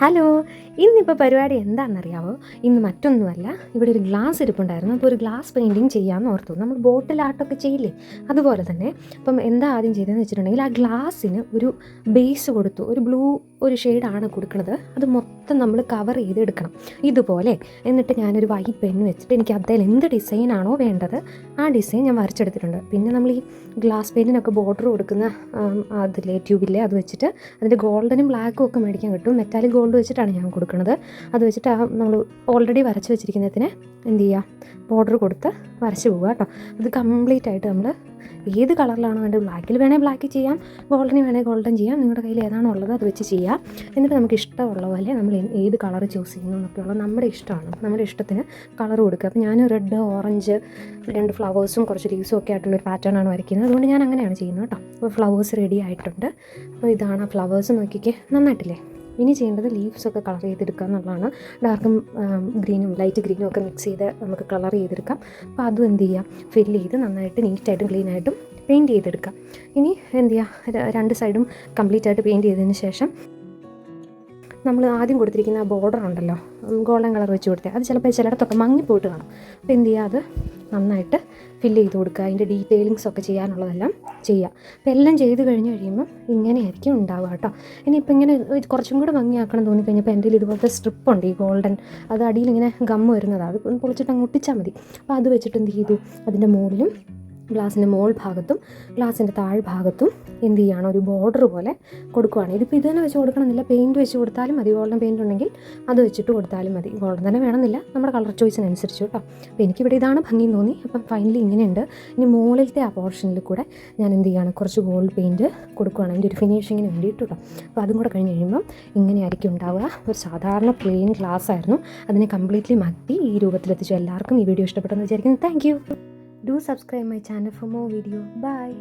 Hello, ഇന്നിപ്പോൾ പരിപാടി എന്താണെന്നറിയാമോ? ഇന്ന് മറ്റൊന്നുമല്ല, ഇവിടെ ഒരു ഗ്ലാസ് ഇരിപ്പുണ്ടായിരുന്നു. അപ്പോൾ ഒരു ഗ്ലാസ് പെയിൻറ്റിങ് ചെയ്യാമെന്ന് ഓർത്തു. നമ്മൾ ബോട്ടിൽ ആർട്ടൊക്കെ ചെയ്യില്ലേ, അതുപോലെ തന്നെ. അപ്പം എന്താ ആദ്യം ചെയ്തതെന്ന് വെച്ചിട്ടുണ്ടെങ്കിൽ, ആ ഗ്ലാസ്സിന് ഒരു ബേസ് കൊടുത്തു. ഒരു ബ്ലൂ ഒരു ഷെയ്ഡാണ് കൊടുക്കുന്നത്. അത് മൊത്തം നമ്മൾ കവർ ചെയ്തെടുക്കണം ഇതുപോലെ. എന്നിട്ട് ഞാനൊരു വൈറ്റ് പെന്ന് വെച്ചിട്ട് എനിക്ക് അതിൽ എന്ത് ഡിസൈനാണോ വേണ്ടത് ആ ഡിസൈൻ ഞാൻ വരച്ചെടുത്തിട്ടുണ്ട്. പിന്നെ നമ്മൾ ഈ ഗ്ലാസ് പെയിൻറ്റിനൊക്കെ ബോർഡർ കൊടുക്കുന്ന അതിലെ ട്യൂബില്ലേ, അത് വെച്ചിട്ട് അതിൻ്റെ ഗോൾഡനും ബ്ലാക്കും ഒക്കെ മേടിക്കാൻ കിട്ടും. മെറ്റാലിക് ഗോൾഡ് വെച്ചിട്ടാണ് ഞാൻ കൊടുക്കുന്നത്. അത് വെച്ചിട്ട് നമ്മൾ ഓൾറെഡി വരച്ച് വെച്ചിരിക്കുന്നതിന് എന്ത് ചെയ്യുക, ബോർഡർ കൊടുത്ത് വരച്ച് പോവുക കേട്ടോ. അത് കംപ്ലീറ്റ് ആയിട്ട് നമ്മൾ ഏത് കളറിലാണോ വേണ്ടത്, ബ്ലാക്കിൽ വേണേൽ ബ്ലാക്ക് ചെയ്യാം, ഗോൾഡന് വേണേൽ ഗോൾഡൻ ചെയ്യാം. നിങ്ങളുടെ കയ്യിൽ ഏതാണോ ഉള്ളത് അത് വെച്ച് ചെയ്യാം. എന്നിട്ട് നമുക്ക് ഇഷ്ടമുള്ള പോലെ നമ്മൾ ഏത് കളർ ചൂസ് ചെയ്യുന്നു എന്നൊക്കെയുള്ള നമ്മുടെ ഇഷ്ടമാണ്. നമ്മുടെ ഇഷ്ടത്തിന് കളർ കൊടുക്കുക. അപ്പോൾ ഞാൻ റെഡ്, ഓറഞ്ച്, 2 ഫ്ലവേഴ്സും കുറച്ച് ലീവ്സും ഒക്കെ ആയിട്ടുള്ളൊരു പാറ്റേണാണ് വരയ്ക്കുന്നത്. അതുകൊണ്ട് ഞാൻ അങ്ങനെയാണ് ചെയ്യുന്നത് കേട്ടോ. അപ്പോൾ ഫ്ലവേഴ്സ് റെഡി ആയിട്ടുണ്ട്. അപ്പോൾ ഇതാണ് ആ ഫ്ലവേഴ്സ്, നോക്കിക്കേ, നന്നായിട്ടില്ലേ? ഇനി ചെയ്യേണ്ടത് ലീവ്സൊക്കെ കളർ ചെയ്തെടുക്കുക എന്നുള്ളതാണ്. ഡാർക്കും ഗ്രീനും ലൈറ്റ് ഗ്രീനും ഒക്കെ മിക്സ് ചെയ്ത് നമുക്ക് കളർ ചെയ്തെടുക്കാം. അപ്പോൾ അതും എന്ത് ചെയ്യാം, ഫില്ല് ചെയ്ത് നന്നായിട്ട് നീറ്റായിട്ടും ക്ലീനായിട്ടും പെയിൻറ്റ് ചെയ്തെടുക്കാം. ഇനി എന്ത് ചെയ്യുക, 2 സൈഡും കംപ്ലീറ്റ് ആയിട്ട് പെയിൻറ്റ് ചെയ്തതിന് ശേഷം നമ്മൾ ആദ്യം കൊടുത്തിരിക്കുന്ന ആ ബോർഡർ ഉണ്ടല്ലോ, ഗോൾഡൻ കളർ വെച്ച് കൊടുത്തത്, അത് ചിലപ്പോൾ ചിലയിടത്തൊക്കെ മങ്ങിപ്പോയിട്ട് കാണും. അപ്പോൾ എന്ത് ചെയ്യുക, അത് നന്നായിട്ട് ഫില്ല് ചെയ്ത് കൊടുക്കുക. അതിൻ്റെ ഡീറ്റെയിലിങ്സ് ഒക്കെ ചെയ്യാനുള്ളതെല്ലാം ചെയ്യുക. അപ്പോൾ എല്ലാം ചെയ്ത് കഴിഞ്ഞ് കഴിയുമ്പം ഇങ്ങനെയായിരിക്കും ഉണ്ടാവുക കേട്ടോ. ഇനിയിപ്പോൾ ഇങ്ങനെ കുറച്ചും കൂടെ ഭംഗിയാക്കണം തോന്നിക്കഴിഞ്ഞപ്പോൾ എൻ്റെ ഇതുപോലത്തെ സ്ട്രിപ്പുണ്ട്, ഈ ഗോൾഡൻ, അത് അടിയിൽ ഇങ്ങനെ ഗമ്മ് വരുന്നതാണ്. അത് പൊളിച്ചിട്ട് അങ്ങ് ഒട്ടിച്ചാൽ മതി. അപ്പോൾ അത് വെച്ചിട്ട് എന്ത് ചെയ്തു, അതിൻ്റെ മുകളിലും ഗ്ലാസിൻ്റെ മോൾ ഭാഗത്തും ഗ്ലാസിൻ്റെ താഴ്ഭാഗത്തും എന്ത് ചെയ്യുകയാണ്, ഒരു ബോർഡർ പോലെ കൊടുക്കുകയാണ്. ഇതിപ്പോൾ ഇത് തന്നെ വെച്ച് കൊടുക്കണമെന്നില്ല, പെയിൻറ്റ് വെച്ച് കൊടുത്താലും മതി. ഗോൾഡൻ പെയിൻറ്റ് ഉണ്ടെങ്കിൽ അത് വെച്ചിട്ട് കൊടുത്താലും മതി. ഗോൾഡൻ തന്നെ വേണമെന്നില്ല, നമ്മുടെ കളർ ചോയ്സിനനുസരിച്ച് കേട്ടോ. അപ്പോൾ എനിക്കിവിടെ ഇതാണ് ഭംഗിയെന്ന് തോന്നി. അപ്പം ഫൈനലി ഇങ്ങനെയുണ്ട്. ഇനി മുകളിലത്തെ ആ പോർഷനിൽ കൂടെ ഞാൻ എന്ത് ചെയ്യുകയാണ്, കുറച്ച് ഗോൾഡ് പെയിൻറ്റ് കൊടുക്കുകയാണ്, അതിൻ്റെ ഒരു ഫിനിഷിങ്ങിന് വേണ്ടിയിട്ട് കേട്ടോ. അപ്പോൾ അതും കൂടെ കഴിഞ്ഞ് കഴിയുമ്പം ഇങ്ങനെയായിരിക്കും ഉണ്ടാവുക. ഒരു സാധാരണ പ്ലെയിൻ ഗ്ലാസ് ആയിരുന്നു, അതിനെ കംപ്ലീറ്റ്ലി മാറ്റി ഈ രൂപത്തിലെത്തിച്ചു. എല്ലാവർക്കും ഈ വീഡിയോ ഇഷ്ടപ്പെട്ടെന്ന് വിചാരിക്കുന്നു. Thank you. Do subscribe my channel for more video. Bye.